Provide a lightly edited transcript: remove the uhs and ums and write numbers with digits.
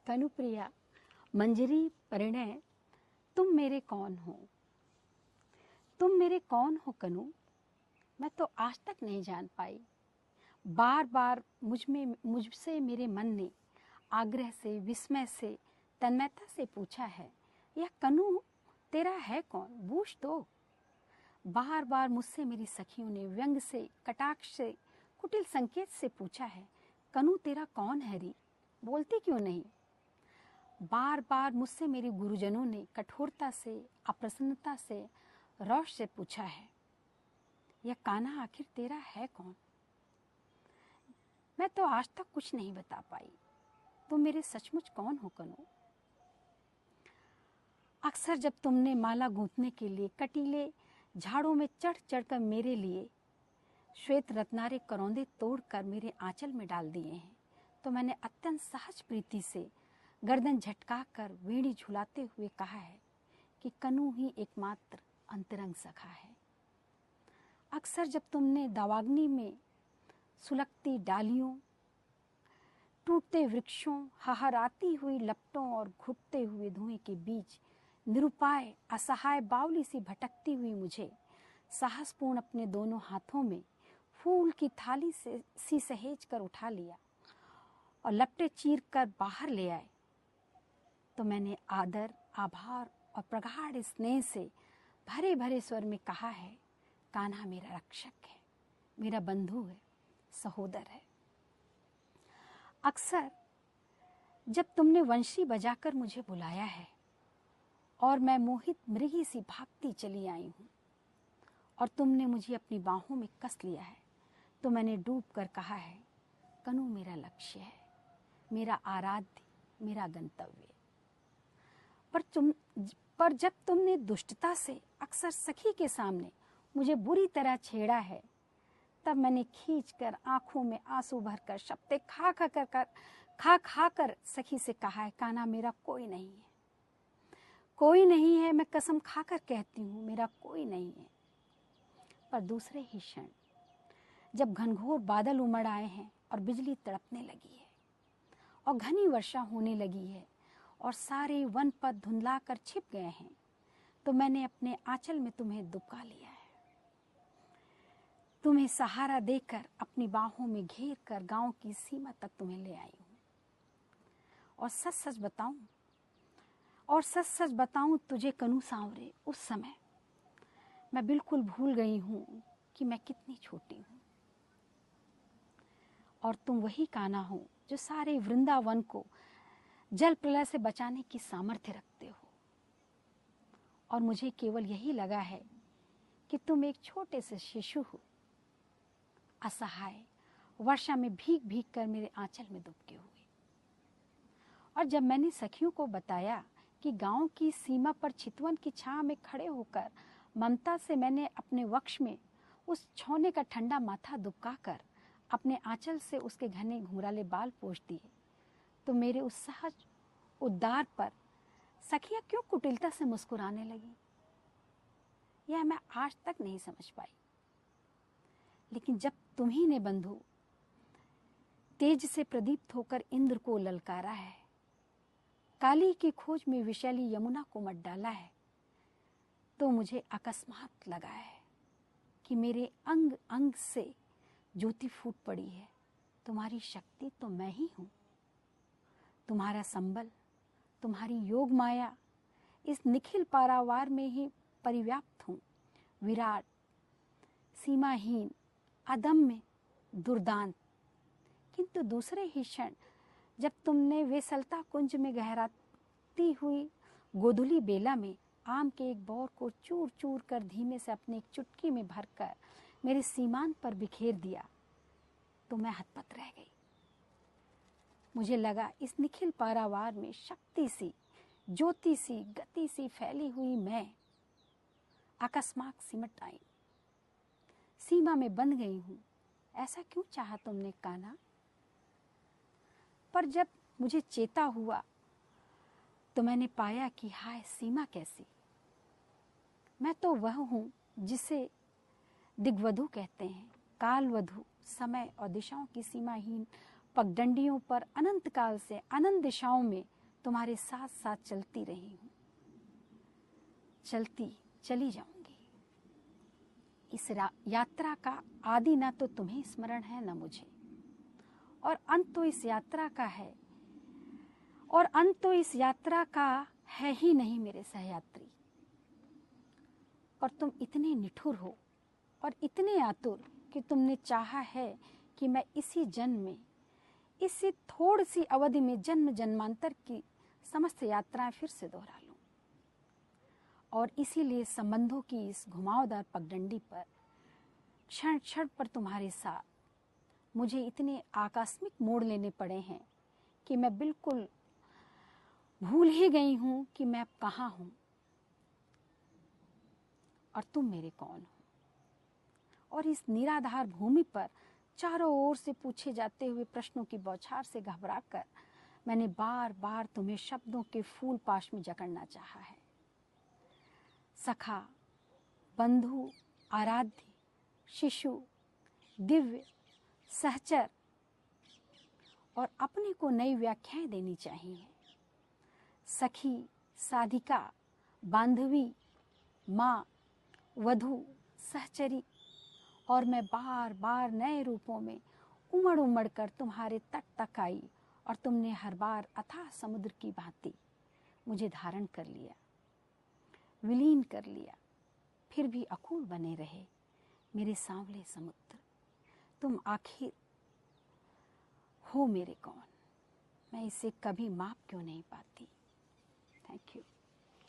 कनुप्रिया, मंजरी, परिणय, तुम मेरे कौन हो? तुम मेरे कौन हो कनु? मैं तो आज तक नहीं जान पाई। बार बार मुझसे मेरे मन ने आग्रह से, विस्मय से, तन्मयता से पूछा है, यह कनु तेरा है कौन? बूझ दो। बार बार मुझसे मेरी सखियों ने व्यंग से, कटाक्ष से, कुटिल संकेत से पूछा है, कनु तेरा कौन है री? बोलती क्यों नहीं? बार बार मुझसे मेरे गुरुजनों ने कठोरता से, अप्रसन्नता से, रोष से पूछा है, यह कान्हा आखिर तेरा है कौन? मैं तो आज तक कुछ नहीं बता पाई। तुम मेरे सचमुच कौन हो कनु? अक्सर जब तुमने माला गूंथने के लिए कटीले झाड़ों में चढ़ चढ़कर मेरे लिए श्वेत रत्नारे करौंदे तोड़कर मेरे आंचल में डाल दिए हैं, तो मैंने अत्यंत सहज प्रीति से गर्दन झटकाकर वेणी झुलाते हुए कहा है कि कनु ही एकमात्र अंतरंग सखा है। अक्सर जब तुमने दावाग्नि में सुलगती डालियों, टूटते वृक्षों, हहराती हुई लपटों और घुटते हुए धुएं के बीच निरुपाय, असहाय बावली सी भटकती हुई मुझे साहसपूर्ण अपने दोनों हाथों में फूल की थाली से सी सहेज कर उठा लिया और लपटे चीर कर बाहर ले आए, तो मैंने आदर, आभार और प्रगाढ़ स्नेह से भरे भरे स्वर में कहा है, कान्हा मेरा रक्षक है, मेरा बंधु है, सहोदर है। अक्सर जब तुमने वंशी बजाकर मुझे बुलाया है और मैं मोहित मृगी सी भागती चली आई हूँ और तुमने मुझे अपनी बाहों में कस लिया है, तो मैंने डूब कर कहा है, कनु मेरा लक्ष्य है, मेरा आराध्य, मेरा गंतव्य। पर जब तुमने दुष्टता से अक्सर सखी के सामने मुझे बुरी तरह छेड़ा है, तब मैंने खींचकर आंखों में आंसू भरकर शब्द खा खा कर सखी से कहा है, कान्हा मेरा कोई नहीं है, कोई नहीं है, मैं कसम खाकर कहती हूँ, मेरा कोई नहीं है। पर दूसरे ही क्षण जब घनघोर बादल उमड़ आए हैं और बिजली तड़पने लगी है और घनी वर्षा होने लगी है और सारे वन पथ धुंधला कर छिप गए हैं, तो मैंने अपने आंचल में तुम्हें दुबका लिया है। तुम्हें सहारा देकर अपनी बाहों में घेर कर गांव की सीमा तक तुम्हें ले आई हूँ। और सच सच बताऊं तुझे कनु सांवरे, उस समय मैं बिल्कुल भूल गई हूँ कि मैं कितनी छोटी हूँ और तुम वही कान्हा हो जो सारे वृंदावन को जल प्रलय से बचाने की सामर्थ्य रखते हो। और मुझे केवल यही लगा है कि तुम एक छोटे से शिशु हो, असहाय, वर्षा में भीग भीग कर मेरे आंचल में दुबके हुए। और जब मैंने सखियों को बताया कि गांव की सीमा पर चितवन की छांव में खड़े होकर ममता से मैंने अपने वक्ष में उस छौने का ठंडा माथा दुबकाकर अपने आंचल से उसके घने घुंघराले बाल पोंछ दिए, तो मेरे उस सहज उद्गार पर सखियां क्यों कुटिलता से मुस्कुराने लगी, यह मैं आज तक नहीं समझ पाई। लेकिन जब तुम्ही ने बंधु तेज से प्रदीप्त होकर इंद्र को ललकारा है, काली की खोज में विशैली यमुना को मत डाला है, तो मुझे अकस्मात लगा है कि मेरे अंग अंग से ज्योति फूट पड़ी है। तुम्हारी शक्ति तो मैं ही हूँ, तुम्हारा संबल, तुम्हारी योग माया इस निखिल पारावार में ही परिव्याप्त हूँ। विराट, सीमाहीन, अदम्य, दुर्दांत। किंतु दूसरे ही क्षण जब तुमने वेसलता कुंज में गहराती हुई गोधुली बेला में आम के एक बौर को चूर चूर कर धीमे से अपनी एक चुटकी में भरकर मेरे सीमांत पर बिखेर दिया, तो मैं हतपत रह गई। मुझे लगा इस निखिल पारावार में शक्ति सी, ज्योति सी, गति सी फैली हुई मैं अकस्मात सिमट आई, सीमा में बंध गई हूँ। ऐसा क्यों चाहा तुमने कान्हा? पर जब मुझे चेता हुआ तो मैंने पाया कि हाय सीमा कैसी। मैं तो वह हूँ जिसे दिग्वधु कहते हैं, कालवधु, समय और दिशाओं की सीमाहीन पगडंडियों पर अनंत काल से अनंत दिशाओं में तुम्हारे साथ साथ चलती रही हूं, चलती चली जाऊंगी। इस यात्रा का आदि ना तो तुम्हें स्मरण है ना मुझे, और अंत तो इस यात्रा का है, और अंत तो इस यात्रा का है ही नहीं मेरे सहयात्री। और तुम इतने निठुर हो और इतने आतुर कि तुमने चाहा है कि मैं इसी जन्म में, इसी थोड़ी सी अवधि में जन्म जन्मांतर की समस्त यात्राएं फिर से दोहरा लूं। और इसीलिए संबंधों की इस घुमावदार पगडंडी पर क्षण क्षण पर तुम्हारे साथ मुझे इतने आकस्मिक मोड़ लेने पड़े हैं कि मैं बिल्कुल भूल ही गई हूं कि मैं अब कहाँ हूं और तुम मेरे कौन हो। और इस निराधार भूमि पर चारों ओर से पूछे जाते हुए प्रश्नों की बौछार से घबराकर मैंने बार बार तुम्हें शब्दों के फूल पाश में जकड़ना चाहा है। सखा, बंधु, आराध्य, शिशु, दिव्य, सहचर, और अपने को नई व्याख्याएं देनी चाहिए। सखी, साधिका, बांधवी, माँ, वधू, सहचरी, और मैं बार बार नए रूपों में उमड़ उमड़ कर तुम्हारे तट तक आई, और तुमने हर बार अथाह समुद्र की भांति मुझे धारण कर लिया, विलीन कर लिया। फिर भी अकूल बने रहे मेरे सांवले समुद्र। तुम आखिर हो मेरे कौन? मैं इसे कभी माप क्यों नहीं पाती? Thank you.